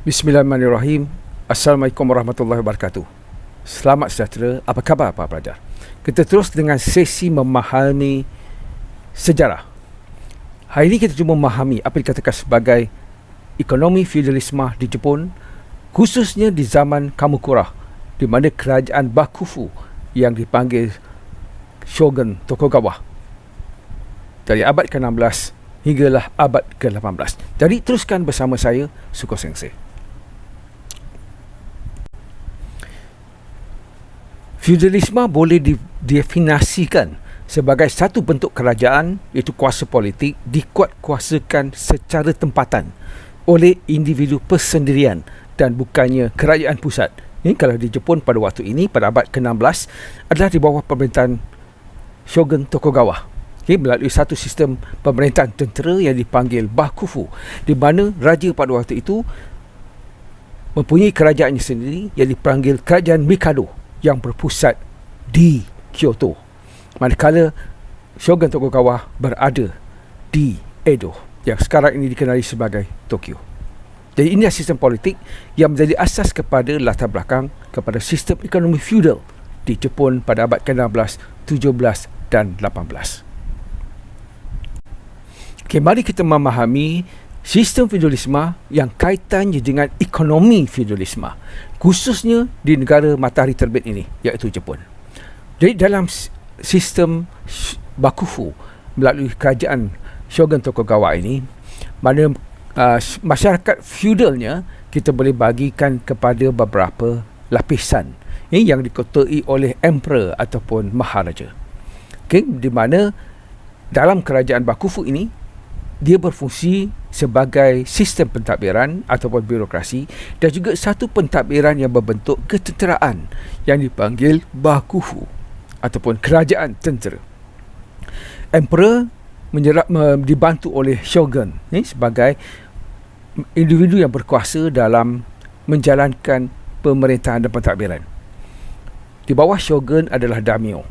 Bismillahirrahmanirrahim. Assalamualaikum warahmatullahi wabarakatuh. Selamat sejahtera. Apa khabar para pelajar? Kita terus dengan sesi memahami sejarah. Hari ini kita cuba memahami apa dikatakan sebagai ekonomi feudalisme di Jepun, khususnya di zaman Kamakura, di mana kerajaan Bakufu yang dipanggil Shogun Tokugawa dari abad ke-16 hinggalah abad ke-18. Jadi teruskan bersama saya, Suko Sensei. Feudalisme boleh didefinisikan sebagai satu bentuk kerajaan, iaitu kuasa politik dikuatkuasakan secara tempatan oleh individu persendirian dan bukannya kerajaan pusat. Ini kalau di Jepun pada waktu ini, pada abad ke-16, adalah di bawah pemerintahan Shogun Tokugawa. Melalui satu sistem pemerintahan tentera yang dipanggil Bakufu, di mana raja pada waktu itu mempunyai kerajaannya sendiri yang dipanggil kerajaan Mikado yang berpusat di Kyoto, manakala Shogun Tokugawa berada di Edo yang sekarang ini dikenali sebagai Tokyo. Jadi inilah sistem politik yang menjadi asas kepada latar belakang kepada sistem ekonomi feudal di Jepun pada abad ke-16, 17 dan 18. Okay, mari kita memahami sistem feudalisme yang kaitannya dengan ekonomi feudalisme, khususnya di negara matahari terbit ini, iaitu Jepun. Jadi dalam sistem Bakufu melalui kerajaan Shogun Tokugawa ini, mana masyarakat feudalnya kita boleh bagikan kepada beberapa lapisan yang diketuai oleh emperor ataupun maharaja. Okay, di mana dalam kerajaan Bakufu ini dia berfungsi sebagai sistem pentadbiran ataupun birokrasi dan juga satu pentadbiran yang berbentuk ketenteraan yang dipanggil Bakufu ataupun kerajaan tentera. Emperor dibantu oleh shogun sebagai individu yang berkuasa dalam menjalankan pemerintahan dan pentadbiran. Di bawah shogun adalah daimyo.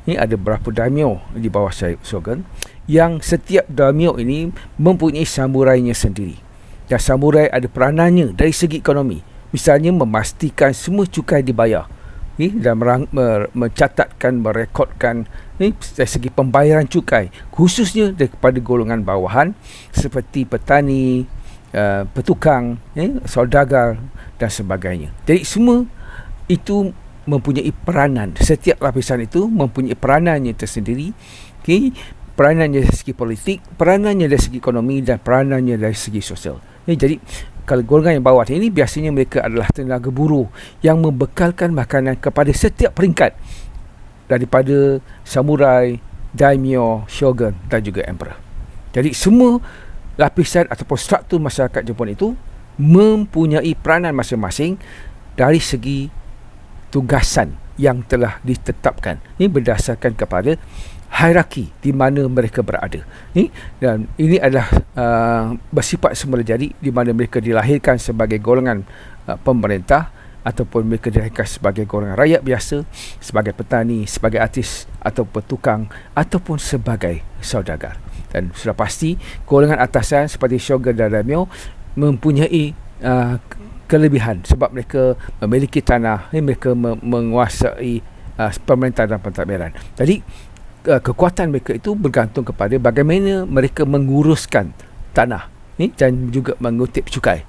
Ini ada beberapa daimyo di bawah shogun, yang setiap daimyo ini mempunyai samurainya sendiri. Dan samurai ada peranannya dari segi ekonomi. Misalnya memastikan semua cukai dibayar, dan mencatatkan, merekodkan dari segi pembayaran cukai, khususnya daripada golongan bawahan seperti petani, petukang, saudagar dan sebagainya. Jadi semua itu mempunyai peranan. Setiap lapisan itu mempunyai peranannya tersendiri. Peranannya dari segi politik, peranannya dari segi ekonomi dan peranannya dari segi sosial. Jadi kalau golongan yang bawah ini biasanya mereka adalah tenaga buruh yang membekalkan makanan kepada setiap peringkat daripada samurai, daimyo, shogun dan juga emperor. Jadi semua lapisan ataupun struktur masyarakat Jepun itu mempunyai peranan masing-masing dari segi tugasan yang telah ditetapkan. Ini berdasarkan kepada hierarki di mana mereka berada. Dan ini adalah bersifat semula jadi, di mana mereka dilahirkan sebagai golongan pemerintah ataupun mereka dilahirkan sebagai golongan rakyat biasa, sebagai petani, sebagai artis atau petukang ataupun sebagai saudagar. Dan sudah pasti golongan atasan seperti shogun dan daimyo mempunyai kelebihan sebab mereka memiliki tanah, mereka menguasai pemerintahan dan pentadbiran. Jadi kekuatan mereka itu bergantung kepada bagaimana mereka menguruskan tanah dan juga mengutip cukai.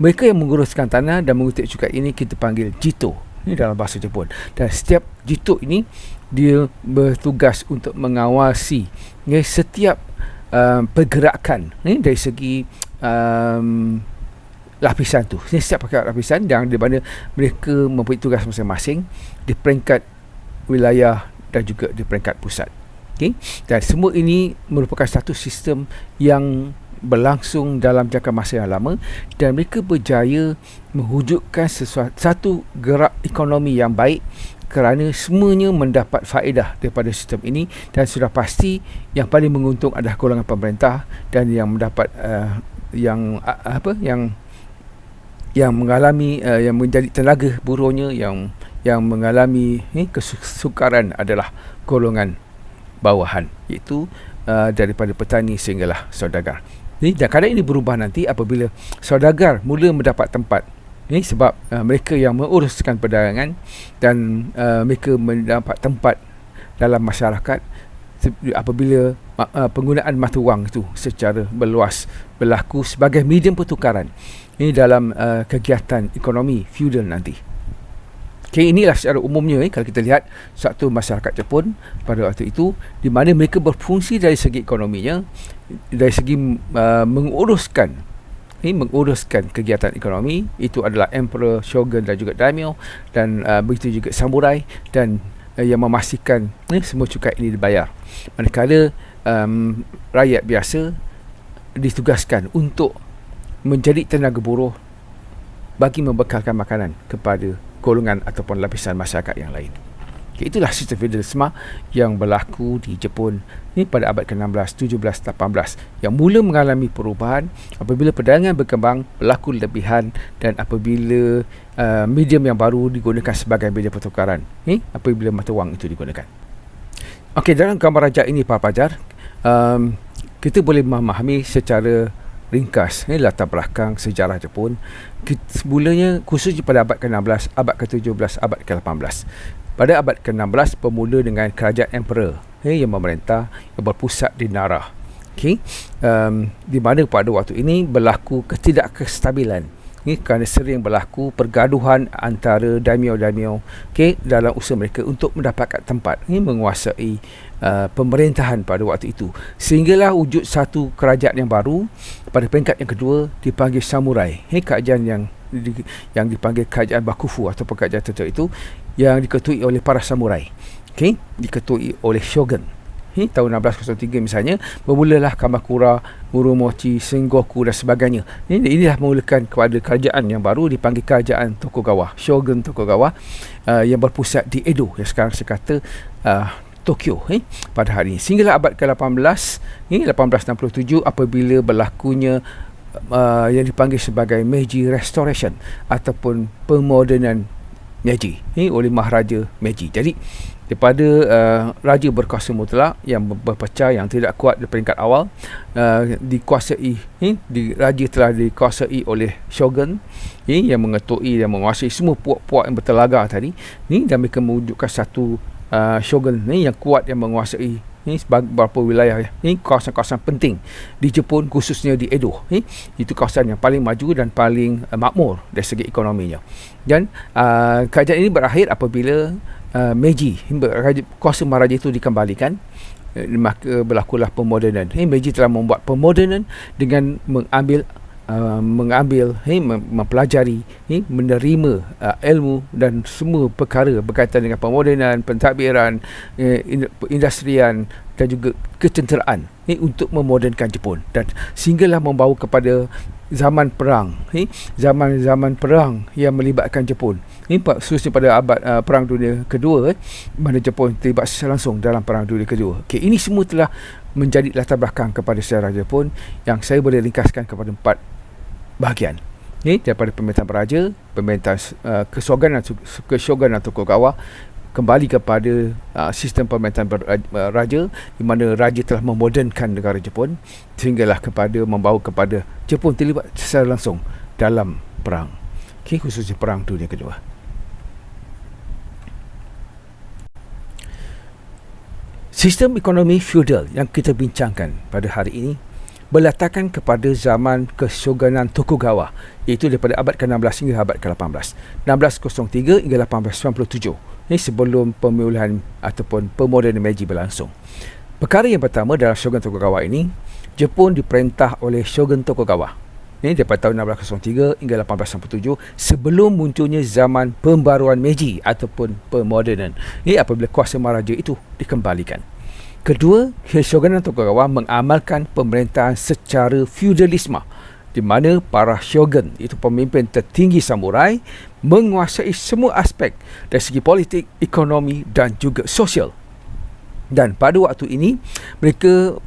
Mereka yang menguruskan tanah dan mengutip cukai ini kita panggil jito dalam bahasa Jepun. Dan setiap jito ini dia bertugas untuk mengawasi setiap pergerakan dari segi lapisan tu. Setiap lapisan yang di mana mereka mempunyai tugas masing-masing di peringkat wilayah dan juga di peringkat pusat. Dan semua ini merupakan satu sistem yang berlangsung dalam jangka masa yang lama dan mereka berjaya mewujudkan satu gerak ekonomi yang baik kerana semuanya mendapat faedah daripada sistem ini. Dan sudah pasti yang paling menguntung adalah golongan pemerintah dan yang mendapat yang mengalami yang menjadi tenaga buruhnya yang mengalami kesukaran adalah golongan bawahan, iaitu daripada petani sehinggalah saudagar. Dan keadaan ini berubah nanti apabila saudagar mula mendapat tempat. Sebab mereka yang menguruskan perdagangan dan mereka mendapat tempat dalam masyarakat apabila penggunaan mata wang itu secara berluas berlaku sebagai medium pertukaran dalam kegiatan ekonomi feudal nanti. Inilah secara umumnya kalau kita lihat satu masyarakat Jepun pada waktu itu, di mana mereka berfungsi dari segi ekonominya, dari segi menguruskan kegiatan ekonomi. Itu adalah emperor, shogun dan juga daimyo, dan begitu juga samurai, dan yang memastikan semua cukai ini dibayar. Manakala rakyat biasa ditugaskan untuk menjadi tenaga buruh bagi membekalkan makanan kepada golongan ataupun lapisan masyarakat yang lain. Itulah sistem feudalisme yang berlaku di Jepun pada abad ke-16, 17, 18 yang mula mengalami perubahan apabila perdagangan berkembang, berlaku lebihan, dan apabila medium yang baru digunakan sebagai media pertukaran apabila mata wang itu digunakan. Dalam gambar rajak ini para pelajar, kita boleh memahami secara ringkas latar belakang sejarah Jepun. Semulanya khususnya pada abad ke-16, abad ke-17, abad ke-18. Pada abad ke-16 bermula dengan kerajaan emperor yang memerintah, yang berpusat di Nara. Di mana pada waktu ini berlaku ketidakkestabilan kerana sering berlaku pergaduhan antara daimyo-daimyo dalam usaha mereka untuk mendapatkan tempat menguasai pemerintahan pada waktu itu, sehinggalah wujud satu kerajaan yang baru pada peringkat yang kedua dipanggil samurai. Kerajaan yang dipanggil kerajaan Bakufu atau kerajaan tertentu itu yang diketuai oleh para samurai, diketuai oleh shogun. Tahun 1603 misalnya bermulalah Kamakura, Muromachi, Sengoku dan sebagainya. Inilah memulakan kepada kerajaan yang baru dipanggil kerajaan Tokugawa, Shogun Tokugawa, yang berpusat di Edo, yang sekarang saya kata Tokyo pada hari ini. Sehinggalah abad ke-18, 1867 apabila berlakunya yang dipanggil sebagai Meiji Restoration ataupun pemodenan Meiji oleh Maharaja Meiji. Jadi daripada raja berkuasa mutlak yang berpecah, yang tidak kuat di peringkat awal, raja telah dikuasai oleh shogun yang mengetuai dan menguasai semua puak-puak yang bertelaga tadi dan mereka mewujudkan satu shogun yang kuat yang menguasai beberapa wilayah kawasan-kawasan penting di Jepun, khususnya di Edo. Itu kawasan yang paling maju dan paling makmur dari segi ekonominya. Dan kerajaan ini berakhir apabila Meiji, kuasa maharaja itu dikembalikan, maka berlakulah pemodenan. Meiji telah membuat pemodenan dengan mempelajari, menerima ilmu dan semua perkara berkaitan dengan pemodenan, pentadbiran, industrian dan juga ketenteraan untuk memodernkan Jepun, dan sehinggalah membawa kepada zaman perang, zaman perang yang melibatkan Jepun, khususnya pada abad Perang Dunia Kedua, mana Jepun terlibat secara langsung dalam Perang Dunia Kedua. Ini semua telah menjadi latar belakang kepada sejarah Jepun yang saya boleh ringkaskan kepada 4 bahagian. Daripada pemerintahan raja, pemerintahan keshogunan Tokugawa, kembali kepada sistem pemerintahan raja, di mana raja telah memodernkan negara Jepun, sehinggalah kepada membawa kepada Jepun terlibat secara langsung dalam perang, khususnya Perang Dunia Kedua. Sistem ekonomi feudal yang kita bincangkan pada hari ini berlatarkan kepada zaman keshogunan Tokugawa, iaitu daripada abad ke-16 hingga abad ke-18, 1603 hingga 1897, sebelum pemulihan ataupun pemodenan Meiji berlangsung. Perkara yang pertama dalam Shogun Tokugawa ini, Jepun diperintah oleh Shogun Tokugawa daripada tahun 1603 hingga 1897, sebelum munculnya zaman pembaruan Meiji ataupun pemodenan, apabila kuasa maharaja itu dikembalikan. Kedua, Shogunan Tokugawa mengamalkan pemerintahan secara feudalisme, di mana para shogun, itu pemimpin tertinggi samurai, menguasai semua aspek dari segi politik, ekonomi dan juga sosial. Dan pada waktu ini,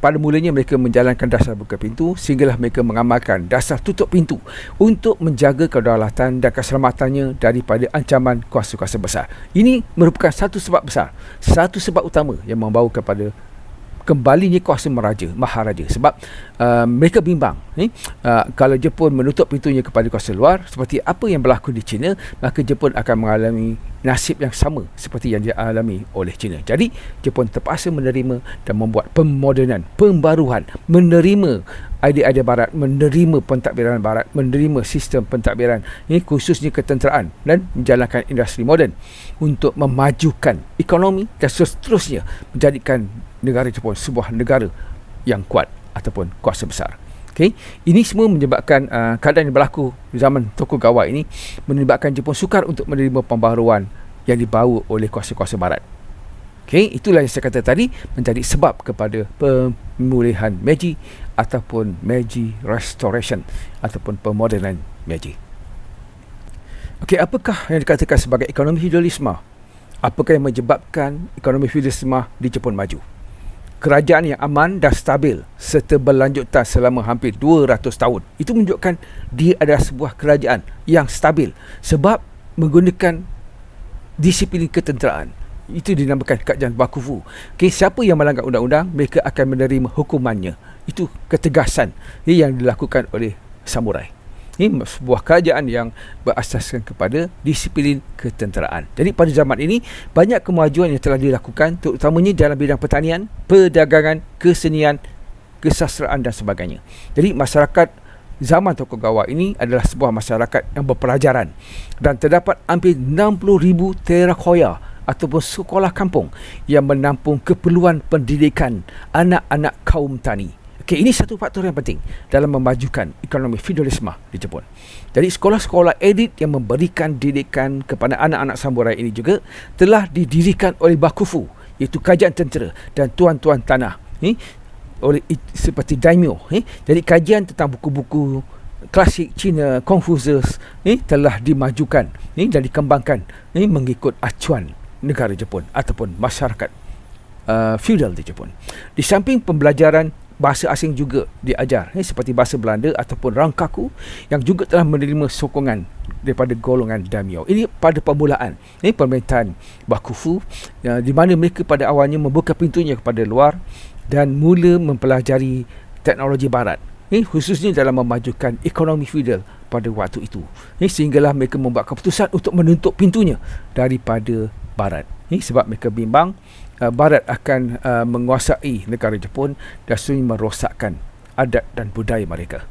pada mulanya mereka menjalankan dasar buka pintu, sehinggalah mereka mengamalkan dasar tutup pintu untuk menjaga kedaulatan dan keselamatannya daripada ancaman kuasa-kuasa besar. Ini merupakan satu sebab besar, satu sebab utama yang membawa kepada kembalinya kuasa maharaja sebab mereka bimbang kalau Jepun menutup pintunya kepada kuasa luar seperti apa yang berlaku di China, maka Jepun akan mengalami nasib yang sama seperti yang dialami oleh China. Jadi Jepun terpaksa menerima dan membuat pemodenan, pembaruan, menerima idea-idea barat, menerima pentadbiran barat, menerima sistem pentadbiran ini khususnya ketenteraan dan menjalankan industri moden untuk memajukan ekonomi dan seterusnya menjadikan negara Jepun sebuah negara yang kuat ataupun kuasa besar. Okay. Ini semua menyebabkan keadaan yang berlaku di zaman Tokugawa ini menyebabkan Jepun sukar untuk menerima pembaharuan yang dibawa oleh kuasa-kuasa barat. Okay. Itulah yang saya kata tadi menjadi sebab kepada pemulihan Meiji ataupun Meiji Restoration ataupun pemodenan Meiji. Okay, apakah yang dikatakan sebagai ekonomi feudalisme? Apakah yang menyebabkan ekonomi feudalisme di Jepun maju? Kerajaan yang aman dan stabil serta berlanjutan selama hampir 200 tahun. Itu menunjukkan dia adalah sebuah kerajaan yang stabil sebab menggunakan disiplin ketenteraan. Itu dinamakan kerajaan bakufu. Okay, siapa yang melanggar undang-undang, mereka akan menerima hukumannya. Itu ketegasan yang dilakukan oleh samurai. Ini sebuah kerajaan yang berasaskan kepada disiplin ketenteraan. Jadi pada zaman ini, banyak kemajuan yang telah dilakukan terutamanya dalam bidang pertanian, perdagangan, kesenian, kesastraan dan sebagainya. Jadi masyarakat zaman Tokugawa ini adalah sebuah masyarakat yang berpelajaran dan terdapat hampir 60,000 terakoya ataupun sekolah kampung yang menampung keperluan pendidikan anak-anak kaum tani. Okay, ini satu faktor yang penting dalam memajukan ekonomi feudalisme di Jepun. Jadi sekolah-sekolah elit yang memberikan didikan kepada anak-anak samurai ini juga telah didirikan oleh bakufu, iaitu kajian tentera dan tuan-tuan tanah oleh seperti daimyo. Jadi kajian tentang buku-buku klasik Cina, Confucius telah dimajukan dan dikembangkan mengikut acuan negara Jepun ataupun masyarakat feudal di Jepun. Di samping pembelajaran bahasa asing juga diajar seperti bahasa Belanda ataupun Rankaku yang juga telah menerima sokongan daripada golongan daimyo. Ini pada permulaan pemerintahan bakufu di mana mereka pada awalnya membuka pintunya kepada luar dan mula mempelajari teknologi barat khususnya dalam memajukan ekonomi feudal pada waktu itu sehinggalah mereka membuat keputusan untuk menutup pintunya daripada barat sebab mereka bimbang barat akan menguasai negara Jepun dan sehingga merosakkan adat dan budaya mereka.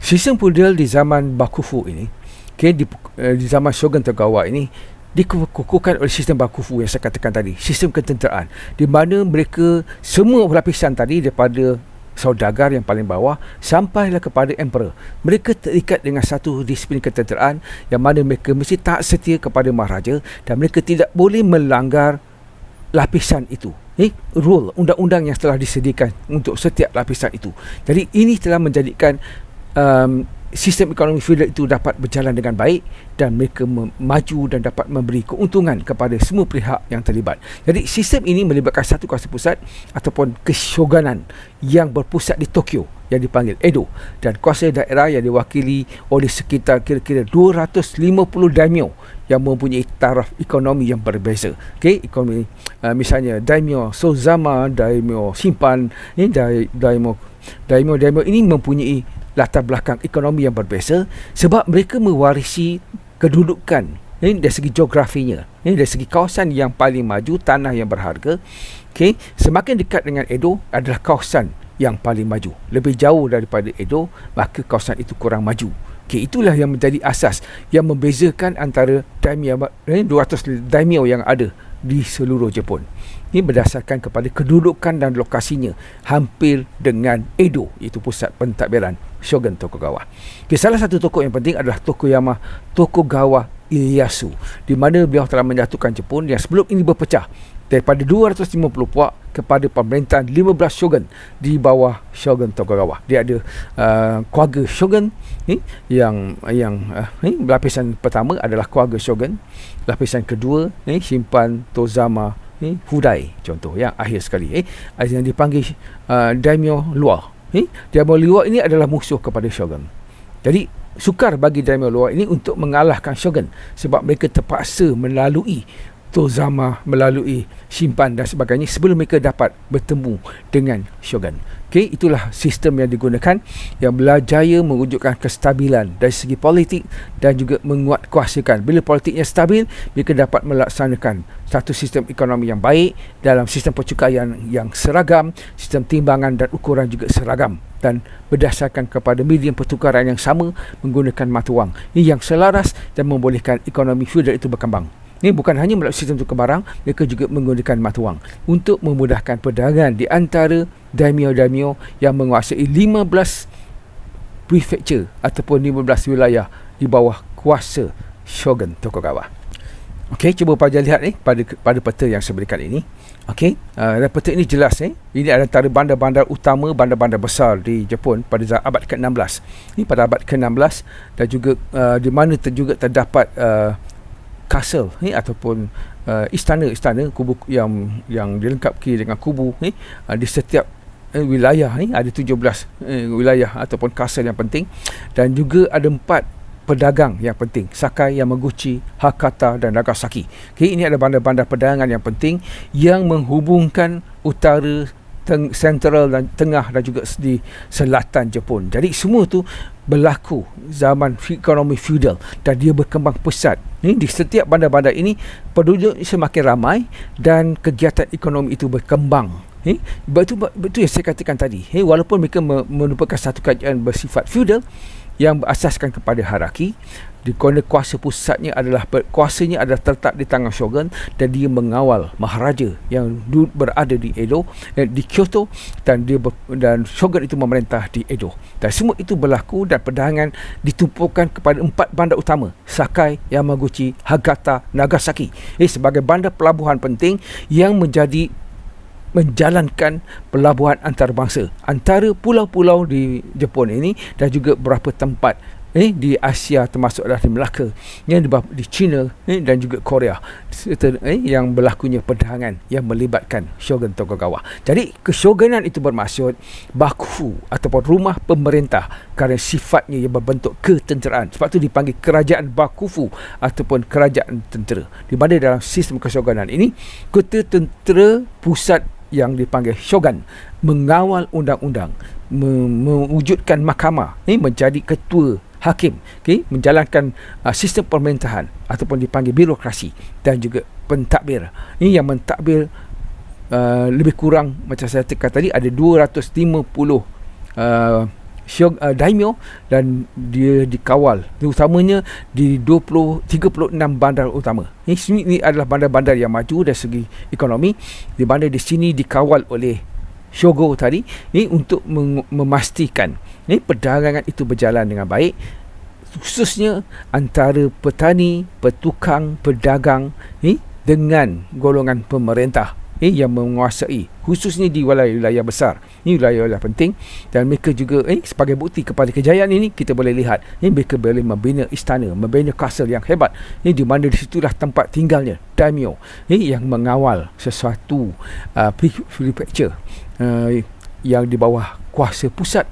Sistem feudal di zaman bakufu ini, di zaman Shogun Tokugawa ini dikukuhkan oleh sistem bakufu yang saya katakan tadi, sistem ketenteraan di mana mereka semua lapisan tadi daripada saudagar yang paling bawah sampailah kepada emperor. Mereka terikat dengan satu disiplin ketenteraan yang mana mereka mesti taat setia kepada maharaja dan mereka tidak boleh melanggar lapisan itu. Rule, undang-undang yang telah disediakan untuk setiap lapisan itu. Jadi ini telah menjadikan sistem ekonomi feudal itu dapat berjalan dengan baik dan mereka maju dan dapat memberi keuntungan kepada semua pihak yang terlibat. Jadi sistem ini melibatkan satu kuasa pusat ataupun keshogunan yang berpusat di Tokyo yang dipanggil Edo dan kuasa daerah yang diwakili oleh sekitar kira-kira 250 daimyo yang mempunyai taraf ekonomi yang berbeza. Ekonomi misalnya daimyo Sozama, daimyo Shimpan, daimyo ini mempunyai latar belakang ekonomi yang berbeza sebab mereka mewarisi kedudukan dari segi geografinya, dari segi kawasan yang paling maju, tanah yang berharga. Semakin dekat dengan Edo adalah kawasan yang paling maju. Lebih jauh daripada Edo, maka kawasan itu kurang maju. Itulah yang menjadi asas yang membezakan antara daimyo 200 daimyo yang ada di seluruh Jepun. Ini berdasarkan kepada kedudukan dan lokasinya hampir dengan Edo, iaitu pusat pentadbiran Shogun Tokugawa. Salah satu tokoh yang penting adalah Tokugawa Ieyasu, di mana beliau telah menyatukan Jepun yang sebelum ini berpecah daripada 250 puak kepada pemerintahan 15 shogun di bawah Shogun Tokugawa. Dia ada keluarga shogun yang lapisan pertama adalah keluarga shogun, lapisan kedua Shimpan, Tozama, Hudai contoh yang akhir sekali yang dipanggil daimyo luar. Daimyo luar ini adalah musuh kepada shogun. Jadi sukar bagi daimyo luar ini untuk mengalahkan shogun sebab mereka terpaksa melalui tozama, melalui simpan dan sebagainya sebelum mereka dapat bertemu dengan shogun. Okey, itulah sistem yang digunakan yang berjaya mewujudkan kestabilan dari segi politik dan juga menguatkuasakan. Bila politiknya stabil, mereka dapat melaksanakan satu sistem ekonomi yang baik dalam sistem percukaian yang seragam, sistem timbangan dan ukuran juga seragam dan berdasarkan kepada medium pertukaran yang sama menggunakan mata wang. Ini yang selaras dan membolehkan ekonomi feudal itu berkembang. Ini bukan hanya melalui sistem tukar barang, mereka juga menggunakan mata wang untuk memudahkan perdagangan di antara daimyo-daimyo yang menguasai 15 prefecture ataupun 15 wilayah di bawah kuasa shogun Tokugawa. Okey, cuba pelajar lihat pada peta yang saya berikan ini. Okey, dan peta ini jelas ini adalah antara bandar-bandar utama, bandar-bandar besar di Jepun pada abad ke-16. Ini pada abad ke-16 dan juga di mana juga terdapat castle ataupun istana-istana kubu yang dilengkapi dengan kubu di setiap wilayah ada 17 wilayah ataupun castle yang penting dan juga ada 4 pedagang yang penting, Sakai, Yamaguchi, Hakata dan Nagasaki. Okay, ini adalah bandar-bandar perdagangan yang penting yang menghubungkan utara, sentral dan tengah dan juga di selatan Jepun. Jadi semua tu berlaku zaman ekonomi feudal dan dia berkembang pesat. Di setiap bandar-bandar ini penduduk semakin ramai dan kegiatan ekonomi itu berkembang. Betul yang saya katakan tadi. Walaupun mereka merupakan satu kerajaan bersifat feudal yang berasaskan kepada hierarki, di mana kuasa pusatnya adalah kuasanya adalah terletak di tangan shogun dan dia mengawal maharaja yang berada di Edo, di Kyoto dan shogun itu memerintah di Edo. Dan semua itu berlaku dan perdagangan ditumpukan kepada 4 bandar utama, Sakai, Yamaguchi, Hakata, Nagasaki. Sebagai bandar pelabuhan penting yang menjalankan pelabuhan antarabangsa antara pulau-pulau di Jepun ini dan juga beberapa tempat di Asia termasuk adalah di Melaka, yang di China dan juga Korea yang berlakunya perdagangan yang melibatkan shogun Tokugawa. Jadi keshogunan itu bermaksud bakufu ataupun rumah pemerintah kerana sifatnya yang berbentuk ketenteraan. Sebab itu dipanggil kerajaan bakufu ataupun kerajaan tentera. Di mana dalam sistem keshogunan ini kota tentera pusat yang dipanggil shogun mengawal undang-undang, mewujudkan mahkamah, menjadi ketua hakim, menjalankan sistem pemerintahan ataupun dipanggil birokrasi dan juga pentadbir. Ini yang mentadbir lebih kurang macam saya cakap tadi ada 250 daimyo dan dia dikawal utamanya di 36 bandar utama. Ini adalah bandar-bandar yang maju dari segi ekonomi di mana di sini dikawal oleh shogun tadi untuk memastikan perdagangan itu berjalan dengan baik, khususnya antara petani, petukang, pedagang dengan golongan pemerintah yang menguasai, khususnya di wilayah-wilayah besar. Ini wilayah-wilayah penting dan mereka juga sebagai bukti kepada kejayaan ini kita boleh lihat mereka boleh membina istana, membina kastil yang hebat di mana di situlah tempat tinggalnya daimyo yang mengawal sesuatu prefecture yang di bawah kuasa pusat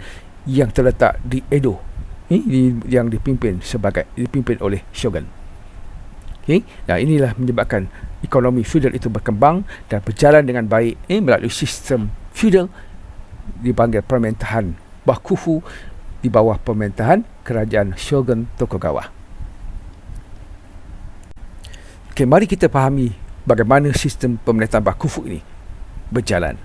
yang terletak di Edo yang dipimpin oleh shogun. Nah, inilah menyebabkan ekonomi feudal itu berkembang dan berjalan dengan baik melalui sistem feudal dipanggil pemerintahan bakufu di bawah pemerintahan kerajaan shogun Tokugawa. Okey, mari kita fahami bagaimana sistem pemerintahan bakufu ini berjalan.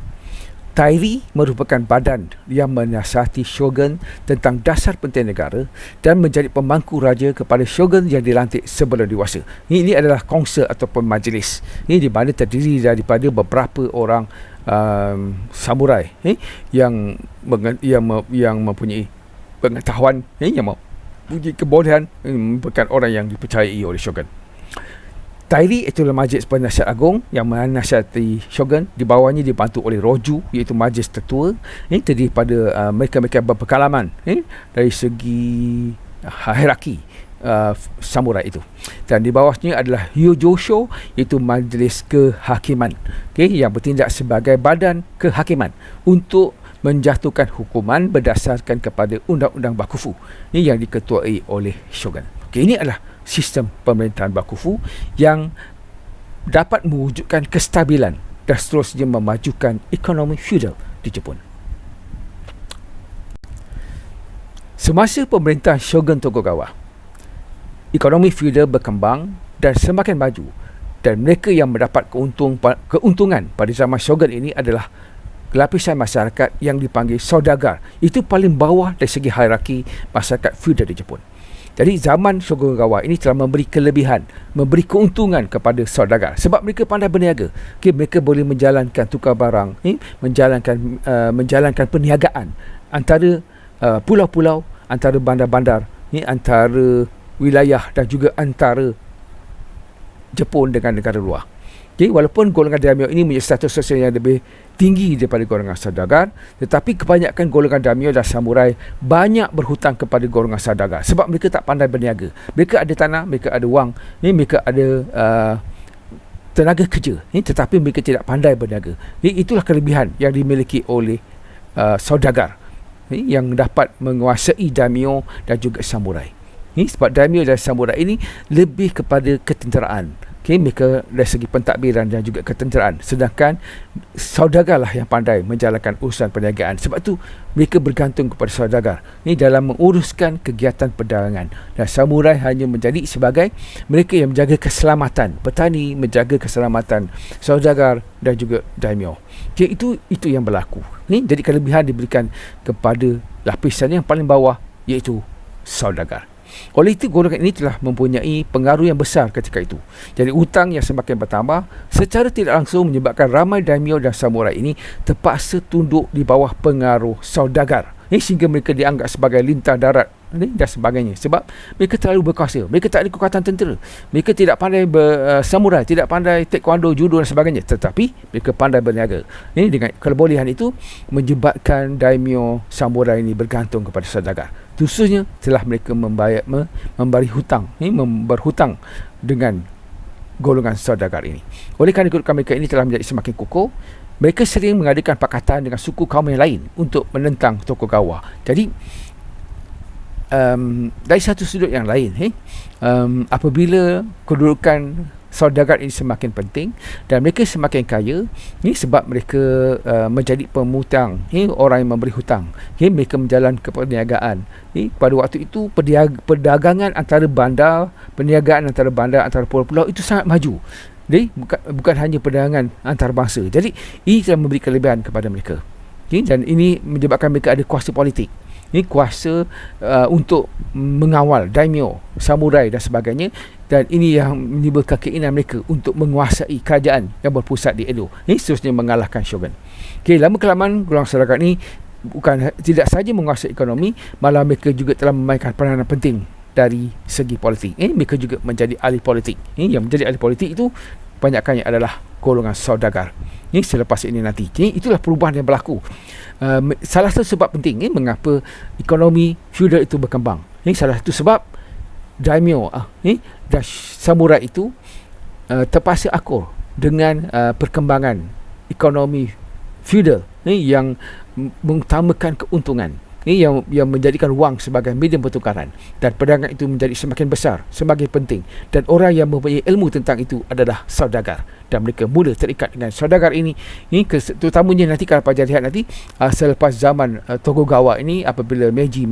Tairi merupakan badan yang menasihati shogun tentang dasar penting negara dan menjadi pemangku raja kepada shogun yang dilantik sebelum dewasa. Ini adalah kongsa ataupun majlis. Ini di mana terdiri daripada beberapa orang samurai yang mempunyai pengetahuan, yang mempunyai kebolehan, merupakan orang yang dipercayai oleh shogun. Tairi itulah majlis penasihat agung yang menasihati shogun. Di bawahnya dibantu oleh roju, iaitu majlis tertua, terdiri pada mereka-mereka berpengalaman dari segi hierarki samurai itu. Dan di bawahnya adalah hyojosho, iaitu majlis kehakiman, yang bertindak sebagai badan kehakiman untuk menjatuhkan hukuman berdasarkan kepada undang-undang bakufu yang diketuai oleh shogun. Ini adalah sistem pemerintahan bakufu yang dapat mewujudkan kestabilan dan seterusnya memajukan ekonomi feudal di Jepun. Semasa pemerintahan Shogun Tokugawa, ekonomi feudal berkembang dan semakin maju, dan mereka yang mendapat keuntungan pada zaman Shogun ini adalah lapisan masyarakat yang dipanggil saudagar. Itu paling bawah dari segi hierarki masyarakat feudal di Jepun. Jadi zaman Shogun Tokugawa ini telah memberi kelebihan, memberi keuntungan kepada saudagar sebab mereka pandai berniaga. Mereka boleh menjalankan tukar barang, menjalankan perniagaan antara pulau-pulau, antara bandar-bandar, antara wilayah dan juga antara Jepun dengan negara luar. Walaupun golongan daimyo ini mempunyai status sosial yang lebih tinggi daripada golongan saudagar, tetapi kebanyakan golongan daimyo dan samurai banyak berhutang kepada golongan saudagar sebab mereka tak pandai berniaga. Mereka ada tanah, mereka ada wang, mereka ada tenaga kerja, tetapi mereka tidak pandai berniaga. Itulah kelebihan yang dimiliki oleh saudagar yang dapat menguasai daimyo dan juga samurai. Sebab daimyo dan samurai ini lebih kepada ketenteraan. Mereka dari segi pentadbiran dan juga ketenteraan. Sedangkan saudagarlah yang pandai menjalankan urusan perniagaan. Sebab tu mereka bergantung kepada saudagar dalam menguruskan kegiatan perdagangan. Dan samurai hanya menjadi sebagai mereka yang menjaga keselamatan petani, menjaga keselamatan saudagar dan juga daimyo. Itu yang berlaku. Jadi kelebihan diberikan kepada lapisan yang paling bawah, iaitu saudagar. Oleh itu, golongan ini telah mempunyai pengaruh yang besar ketika itu. Jadi hutang yang semakin bertambah secara tidak langsung menyebabkan ramai daimyo dan samurai ini terpaksa tunduk di bawah pengaruh saudagar, sehingga mereka dianggap sebagai lintah darat dan sebagainya. Sebab mereka terlalu berkuasa, mereka tak ada kekuatan tentera, mereka tidak pandai samurai, tidak pandai taekwondo, judo dan sebagainya, tetapi mereka pandai berniaga. Dengan kebolehan itu menyebabkan daimyo samurai ini bergantung kepada saudagar. Khususnya telah mereka memberi hutang, berhutang dengan golongan saudagar ini. Oleh kerana golongan mereka ini telah menjadi semakin kukuh, mereka sering mengadakan pakatan dengan suku kaum yang lain untuk menentang Tokugawa. Jadi dari satu sudut yang lain, apabila kedudukan saudagar ini semakin penting dan mereka semakin kaya, sebab mereka menjadi pemutang, orang yang memberi hutang, mereka menjalankan perniagaan. Pada waktu itu perdagangan antara bandar, perniagaan antara bandar, antara pulau-pulau itu sangat maju. Jadi bukan hanya perdagangan antarabangsa. Jadi ini telah memberi kelebihan kepada mereka, dan ini menyebabkan mereka ada kuasa politik. Kuasa untuk mengawal daimyo, samurai dan sebagainya, dan ini yang menimbulkan keinginan mereka untuk menguasai kerajaan yang berpusat di Edo, seterusnya mengalahkan shogun. Lama-kelamaan golongan saudagar ini tidak sahaja menguasai ekonomi, malah mereka juga telah memainkan peranan penting dari segi politik. Mereka juga menjadi ahli politik. Yang menjadi ahli politik itu banyakkannya adalah golongan saudagar. Selepas ini nanti, itulah perubahan yang berlaku. Salah satu sebab penting mengapa ekonomi feudal itu berkembang. Salah satu sebab daimyo dan samurai itu terpaksa akur dengan perkembangan ekonomi feudal yang mengutamakan keuntungan, yang menjadikan wang sebagai medium pertukaran, dan perdagangan itu menjadi semakin besar, semakin penting, dan orang yang mempunyai ilmu tentang itu adalah saudagar, dan mereka mula terikat dengan saudagar ini. Terutamanya nanti kalau pada lihat nanti selepas zaman Tokugawa ini, apabila Meiji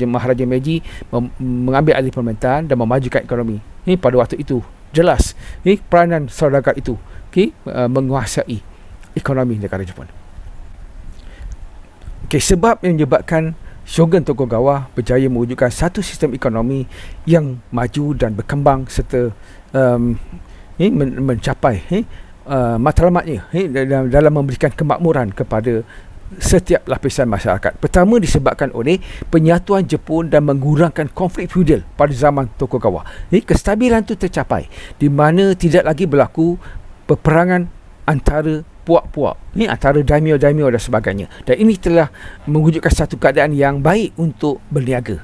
Maharaja Meiji mengambil alih pemerintahan dan memajukan ekonomi, pada waktu itu jelas peranan saudagar itu menguasai ekonomi negara Jepun. Sebab yang menyebabkan Shogun Tokugawa berjaya mewujudkan satu sistem ekonomi yang maju dan berkembang serta mencapai matlamatnya dalam memberikan kemakmuran kepada setiap lapisan masyarakat. Pertama, disebabkan oleh penyatuan Jepun dan mengurangkan konflik feudal pada zaman Tokugawa. Kestabilan itu tercapai di mana tidak lagi berlaku peperangan antara puak-puak, antara daimyo-daimyo dan sebagainya. Dan ini telah mewujudkan satu keadaan yang baik untuk berniaga,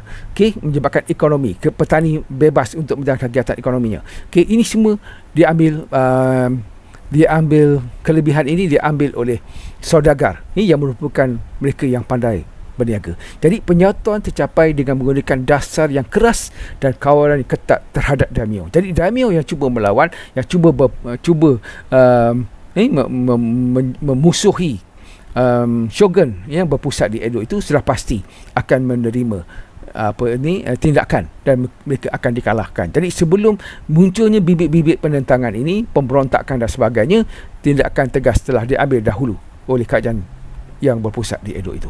menyebabkan ekonomi, petani bebas untuk menjalankan kegiatan ekonominya. Ini semua diambil kelebihan ini diambil oleh saudagar, yang merupakan mereka yang pandai berniaga. Jadi penyatuan tercapai dengan menggunakan dasar yang keras dan kawalan yang ketat terhadap daimyo. Jadi daimyo yang cuba melawan, yang memusuhi shogun yang berpusat di Edo itu sudah pasti akan menerima tindakan dan mereka akan dikalahkan. Jadi sebelum munculnya bibit-bibit penentangan ini, pemberontakan dan sebagainya, tindakan tegas telah diambil dahulu oleh kerajaan yang berpusat di Edo itu.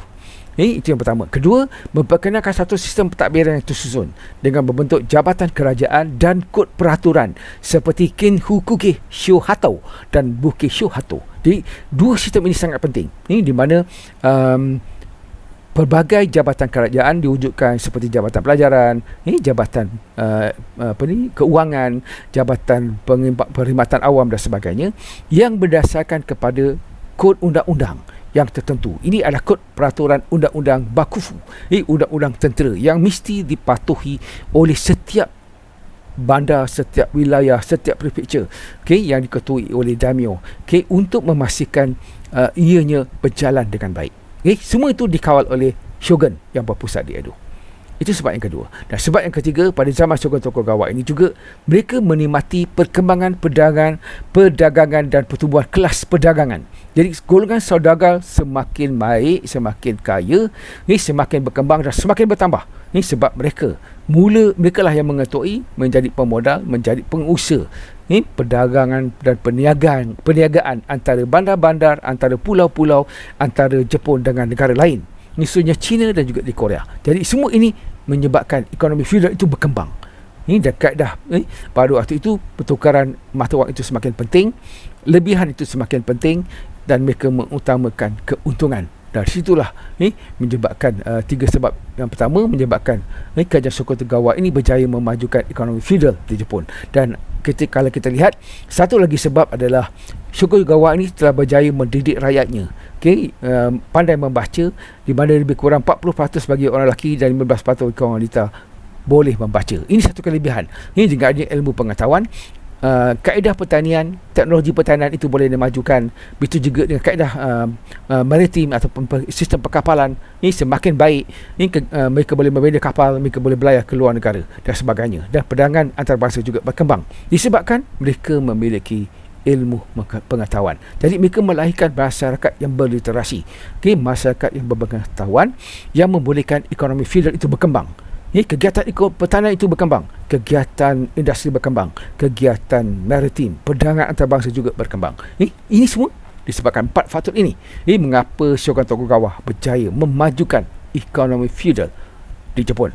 Itu yang pertama. Kedua, memperkenalkan satu sistem pentadbiran yang tersusun dengan membentuk jabatan kerajaan dan kod peraturan seperti Kinhukuki Shohato dan Buki Shohato. Jadi dua sistem ini sangat penting. Ini di mana pelbagai jabatan kerajaan diwujudkan seperti jabatan pelajaran, jabatan keuangan, jabatan perkhidmatan awam dan sebagainya yang berdasarkan kepada kod undang-undang yang tertentu. Ini adalah kod peraturan undang-undang bakufu, undang-undang tentera yang mesti dipatuhi oleh setiap bandar, setiap wilayah, setiap prefektur, yang diketuai oleh daimyo, untuk memastikan ianya berjalan dengan baik. Semua itu dikawal oleh shogun yang berpusat di Edo. Itu sebab yang kedua. Dan sebab yang ketiga, pada zaman Shogun Tokugawa ini juga, mereka menikmati perkembangan perdagangan dan pertumbuhan kelas perdagangan. Jadi golongan saudagar semakin baik, semakin kaya, semakin berkembang dan semakin bertambah. Sebab mereka lah yang mengetuai, menjadi pemodal, menjadi pengusaha perdagangan dan perniagaan antara bandar-bandar, antara pulau-pulau, antara Jepun dengan negara lain, misalnya China dan juga di Korea. Jadi semua ini menyebabkan ekonomi feudal itu berkembang. Dan kaedah pada waktu itu pertukaran mata wang itu semakin penting, lebihan itu semakin penting, dan mereka mengutamakan keuntungan. Dari situlah menyebabkan tiga sebab. Yang pertama, menyebabkan kerajaan Shogun Tokugawa ini berjaya memajukan ekonomi feudal di Jepun. Dan kalau kita lihat, satu lagi sebab adalah Shogun Tokugawa ini telah berjaya mendidik rakyatnya, pandai membaca, di mana lebih kurang 40% bagi orang lelaki dan 15% bagi orang wanita boleh membaca. Ini satu kelebihan. Ini juga ada ilmu pengetahuan. Kaedah pertanian, teknologi pertanian itu boleh dimajukan. Begitu juga dengan kaedah maritim ataupun sistem perkapalan ini semakin baik. Mereka boleh membina kapal, mereka boleh berlayar ke luar negara dan sebagainya. Dan perdagangan antarabangsa juga berkembang disebabkan mereka memiliki ilmu pengetahuan. Jadi mereka melahirkan masyarakat yang berliterasi, masyarakat yang berpengetahuan, yang membolehkan ekonomi feudal itu berkembang. Kegiatan pertanian itu berkembang, kegiatan industri berkembang, kegiatan maritim, perdagangan antarabangsa juga berkembang. Ini semua disebabkan 4 faktor ini. Mengapa Shogun Tokugawa berjaya memajukan ekonomi feudal di Jepun.